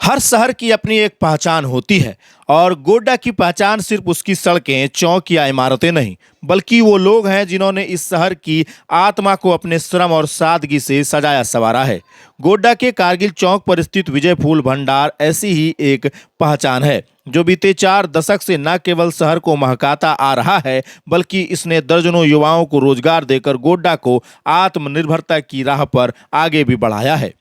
हर शहर की अपनी एक पहचान होती है और गोड्डा की पहचान सिर्फ उसकी सड़कें, चौक या इमारतें नहीं, बल्कि वो लोग हैं जिन्होंने इस शहर की आत्मा को अपने श्रम और सादगी से सजाया संवारा है। गोड्डा के कारगिल चौक पर स्थित विजय फूल भंडार ऐसी ही एक पहचान है जो बीते 4 दशक से न केवल शहर को महकाता आ रहा है, बल्कि इसने दर्जनों युवाओं को रोजगार देकर गोड्डा को आत्मनिर्भरता की राह पर आगे भी बढ़ाया है।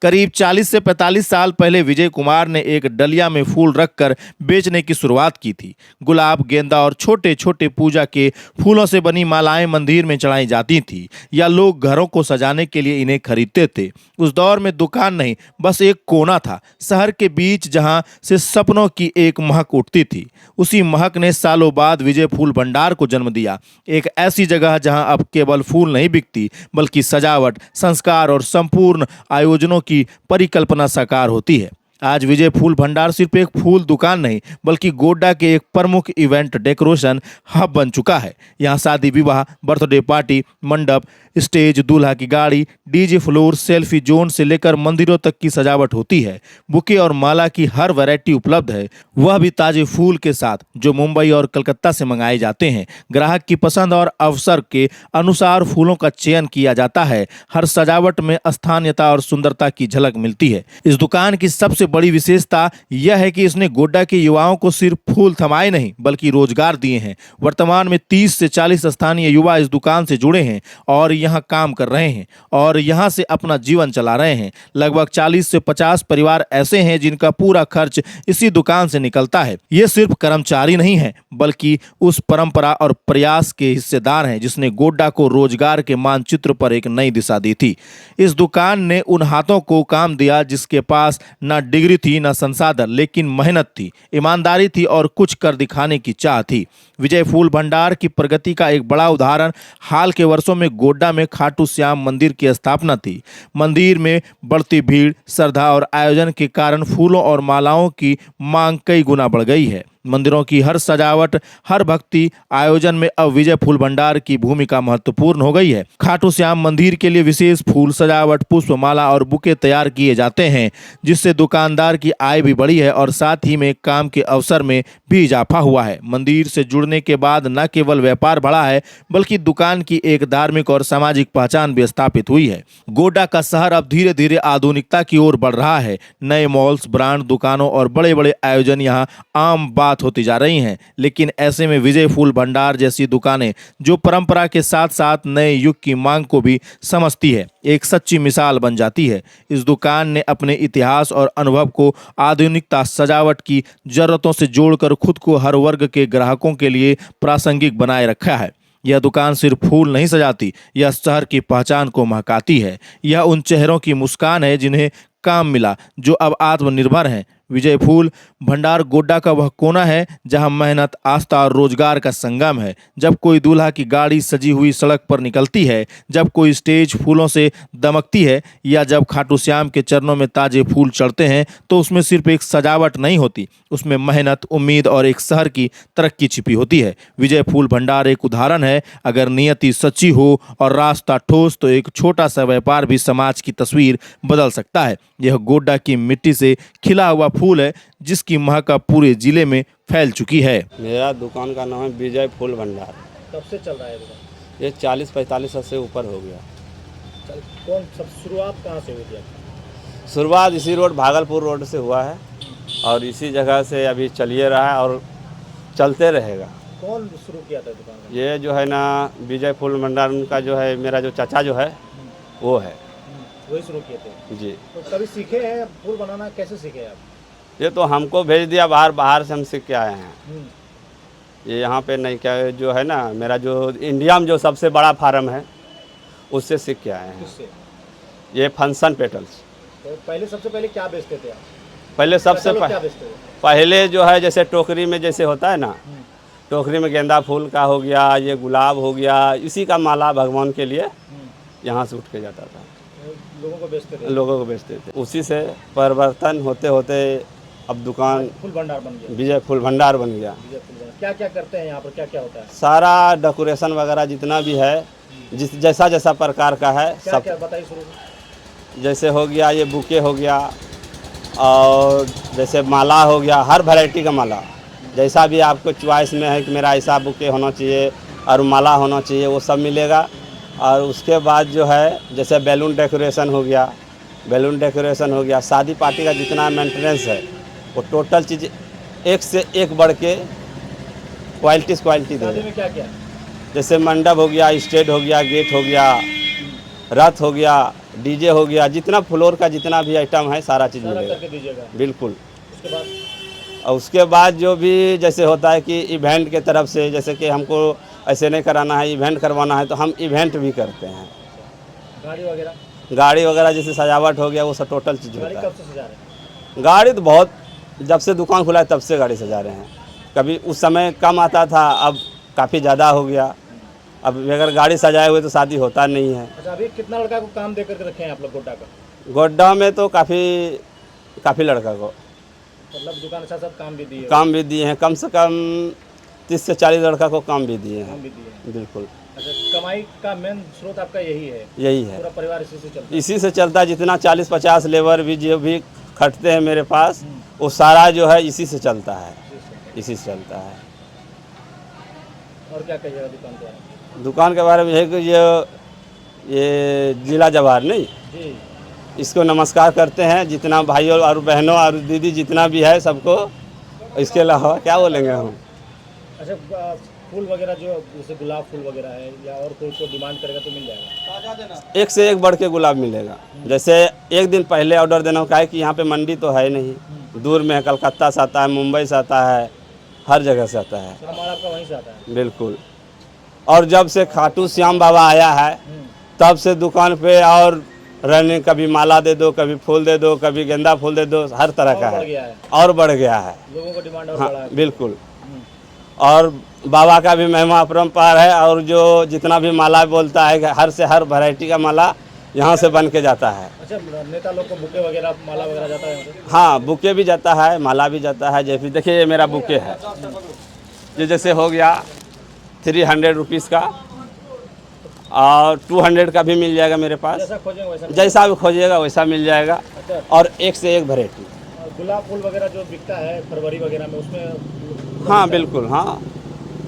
करीब 40 से 45 साल पहले विजय कुमार ने एक डलिया में फूल रखकर बेचने की शुरुआत की थी। गुलाब, गेंदा और छोटे छोटे पूजा के फूलों से बनी मालाएं मंदिर में चढ़ाई जाती थी या लोग घरों को सजाने के लिए इन्हें खरीदते थे। उस दौर में दुकान नहीं, बस एक कोना था शहर के बीच जहां से सपनों की एक महक उठती थी। उसी महक ने सालों बाद विजय फूल भंडार को जन्म दिया, एक ऐसी जगह जहां अब केवल फूल नहीं बिकती, बल्कि सजावट, संस्कार और संपूर्ण आयोजनों की परिकल्पना साकार होती है। आज विजय फूल भंडार सिर्फ एक फूल दुकान नहीं, बल्कि गोड्डा के एक प्रमुख इवेंट डेकोरेशन हब बन चुका है। यहाँ शादी विवाह, बर्थडे पार्टी, मंडप, स्टेज, दूल्हा की गाड़ी, डीजे फ्लोर, सेल्फी जोन से लेकर मंदिरों तक की सजावट होती है। बुके और माला की हर वैरायटी उपलब्ध है, वह भी ताजे फूल के साथ, जो मुंबई और कलकत्ता से मंगाए जाते हैं। ग्राहक की पसंद और अवसर के अनुसार फूलों का चयन किया जाता है। हर सजावट में स्थानीयता और सुंदरता की झलक मिलती है। इस दुकान की सबसे बड़ी विशेषता यह है कि इसने गोड्डा के युवाओं को सिर्फ फूल थमाए नहीं, बल्कि रोजगार दिए हैं। वर्तमान में 30 से 40 स्थानीय युवा इस दुकान से जुड़े हैं और यहाँ काम कर रहे हैं और यहाँ से अपना जीवन चला रहे हैं। लगभग 40 से 50 परिवार ऐसे हैं जिनका पूरा खर्च इसी दुकान से निकलता है। ये सिर्फ कर्मचारी नहीं है, बल्कि उस परंपरा और प्रयास के हिस्सेदार हैं जिसने गोड्डा को रोजगार के मानचित्र पर एक नई दिशा दी थी। इस दुकान ने उन हाथों को काम दिया जिसके पास न डिग्री थी, न संसाधन, लेकिन मेहनत थी, ईमानदारी थी और कुछ कर दिखाने की चाह थी। विजय फूल भंडार की प्रगति का एक बड़ा उदाहरण हाल के वर्षों में गोड्डा में खाटू श्याम मंदिर की स्थापना थी। मंदिर में बढ़ती भीड़, श्रद्धा और आयोजन के कारण फूलों और मालाओं की मांग कई गुना बढ़ गई है। मंदिरों की हर सजावट, हर भक्ति आयोजन में अब विजय फूल भंडार की भूमिका महत्वपूर्ण हो गई है। खाटू श्याम मंदिर के लिए विशेष फूल, सजावट, पुष्प माला और बुके तैयार किए जाते हैं, जिससे दुकानदार की आय भी बढ़ी है और साथ ही में काम के अवसर में भी इजाफा हुआ है। मंदिर से जुड़ने के बाद न केवल व्यापार बढ़ा है, बल्कि दुकान की एक धार्मिक और सामाजिक पहचान भी स्थापित हुई है। गोड्डा का शहर अब धीरे धीरे आधुनिकता की ओर बढ़ रहा है। नए मॉल्स, ब्रांड दुकानों और बड़े बड़े आयोजन यहाँ आम बात होती जा रही हैं। लेकिन ऐसे में विजय फूल भंडार जैसी दुकानें, जो परंपरा के साथ साथ नए युग की मांग को भी समझती है, एक सच्ची मिसाल बन जाती है। इस दुकान ने अपने इतिहास और अनुभव को आधुनिकता, सजावट की जरूरतों से जोड़कर खुद को हर वर्ग के ग्राहकों के लिए प्रासंगिक बनाए रखा है। यह दुकान सिर्फ फूल नहीं सजाती, यह शहर की पहचान को महकाती है। यह उन चेहरों की मुस्कान है जिन्हें काम मिला, जो अब आत्मनिर्भर हैं। विजय फूल भंडार गोड्डा का वह कोना है जहां मेहनत, आस्था और रोजगार का संगम है। जब कोई दूल्हा की गाड़ी सजी हुई सड़क पर निकलती है, जब कोई स्टेज फूलों से दमकती है या जब खाटू श्याम के चरणों में ताजे फूल चढ़ते हैं, तो उसमें सिर्फ एक सजावट नहीं होती, उसमें मेहनत, उम्मीद और एक शहर की तरक्की छिपी होती है। विजय फूल भंडार एक उदाहरण है। अगर नियति सच्ची हो और रास्ता ठोस, तो एक छोटा सा व्यापार भी समाज की तस्वीर बदल सकता है। यह गोड्डा की मिट्टी से खिला हुआ फूल है, जिसकी महक अब पूरे जिले में फैल चुकी है। मेरा दुकान का नाम है विजय फूल भंडार। कब से चल रहा है दुकान? ये 40-45 से ऊपर हो गया। कौन सब शुरुआत कहाँ से हुई थी आपकी? शुरुआत इसी रोड, भागलपुर रोड से हुआ है और इसी जगह से अभी चलिए रहा है और चलते रहेगा। कौन शुरू किया था दुकान का? ये जो है ना, विजय फूल भंडार का जो है, मेरा जो चाचा जो है वो है, वही शुरू किए थे जी। तो कभी सीखे हैं फूल बनाना? कैसे सीखे आप? ये तो हमको भेज दिया, बाहर से हम सीख के आए हैं। ये यहाँ पे नहीं, क्या जो है ना, मेरा जो इंडिया में जो सबसे बड़ा फार्म है उससे सीख के आए हैं। किससे? ये फंक्शन पेटल्स। तो पहले सबसे पहले क्या बेचते थे आप? पहले सबसे क्या बेचते थे? पहले जो है, जैसे टोकरी में जैसे होता है ना, टोकरी में गेंदा फूल का हो गया, ये गुलाब हो गया, इसी का माला भगवान के लिए यहाँ से उठ के जाता था, लोगों को बेचते थे। उसी से परिवर्तन होते होते अब दुकान फूल भंडार बन गया, विजय फूल भंडार बन गया। क्या क्या करते हैं यहाँ पर? क्या क्या होता है? सारा डेकोरेशन वगैरह जितना भी है, जैसा जैसा प्रकार का है, क्या सब क्या बताइए शुरू में। जैसे हो गया, ये बुके हो गया और जैसे माला हो गया, हर वैरायटी का माला, जैसा भी आपको चॉइस में है कि मेरा ऐसा बुके होना चाहिए और माला होना चाहिए, वो सब मिलेगा। और उसके बाद जो है जैसे बैलून डेकोरेशन हो गया, शादी पार्टी का जितना मेंटेनेंस है वो टोटल चीज़ एक से एक बढ़ के क्वालिटी शादी दे। में क्या क्या है? जैसे मंडप हो गया, स्टेज हो गया, गेट हो गया, रथ हो गया, डीजे हो गया, जितना फ्लोर का जितना भी आइटम है सारा चीज़ सारा मिलेगा। करके दीजिएगा। बिल्कुल। उसके बाद और उसके बाद जो भी जैसे होता है कि इवेंट के तरफ से, जैसे कि हमको ऐसे नहीं कराना है, इवेंट करवाना है, तो हम इवेंट भी करते हैं। गाड़ी वगैरह जैसे सजावट हो गया, वो सब टोटल चीज़ गाड़ी होता कब से सजा रहे हैं? है। गाड़ी तो बहुत, जब से दुकान खुला है तब से गाड़ी सजा रहे हैं। कभी उस समय कम आता था, अब काफ़ी ज़्यादा हो गया। अब अगर गाड़ी सजाए हुए तो शादी होता नहीं है। अच्छा, अभी कितना लड़का को काम दे करके रखे हैं आप लोग गोड्डा का? गोड्डा में तो काफ़ी लड़का को मतलब दुकान के साथ साथ काम भी दिए? काम भी दिए हैं, कम से कम 30 से 40 लड़का को काम भी दिए काम हैं। भी दिए हैं। बिल्कुल, अच्छा, कमाई का मेन स्रोत आपका यही है? यही है, पूरा परिवार इसी से चलता है? इसी से चलता है। जितना 40-50 लेबर भी जो भी खटते हैं मेरे पास, वो सारा जो है इसी से चलता है, इसी से चलता है। और क्या कहिएगा दुकान के बारे में? दुकान के बारे में है कि ये जिला जवाहर नहीं, जी, इसको नमस्कार करते हैं जितना भाइयों और बहनों और दीदी जितना भी है सबको। इसके अलावा क्या बोलेंगे हम। अच्छा, फूल वगैरह जो जैसे गुलाब फूल वगैरह है या और कोई डिमांड करेगा तो मिल जाएगा? एक से एक बढ़ के गुलाब मिलेगा। जैसे एक दिन पहले ऑर्डर देना होता है कि यहाँ पे मंडी तो है नहीं, दूर में है, कलकत्ता से आता है, मुंबई से आता है, हर जगह से आता है। सामान आपका वहीं से आता है? बिल्कुल। और जब से खाटू श्याम बाबा आया है तब से दुकान पे और रहने, कभी माला दे दो, कभी फूल दे दो, कभी गेंदा फूल दे दो, हर तरह का बढ़ है गया है, और बढ़ गया है। लोगों को डिमांड और हाँ, बढ़ा है। बिल्कुल। और बाबा का भी महिमा अपरंपार है। और जो जितना भी माला बोलता है, हर से हर वैरायटी का माला यहाँ से बन के जाता है। अच्छा, नेता लोग को बुके वगैरह माला वगैरह जाता है यहाँ से? हाँ, बुके भी जाता है, माला भी जाता है। जैसे देखिए ये मेरा बुके है, ये जैसे हो गया 300 रुपीज़ का, और 200 का भी मिल जाएगा मेरे पास। जैसा खोजेंगे वैसा? जैसा भी खोजिएगा वैसा मिल जाएगा। अच्छा, और एक से एक वैरायटी। और गुलाब फूल वगैरह जो बिकता है फरवरी वगैरह में, उसमें हाँ बिल्कुल, हाँ,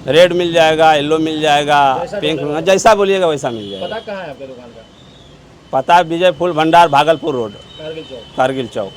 रेड मिल जाएगा, येलो मिल जाएगा, पिंक, जैसा बोलिएगा वैसा मिल जाएगा। पता कहाँ है आपके दुकान का? पता है विजय फूल भंडार, भागलपुर रोड, कारगिल चौक। कारगिल चौक।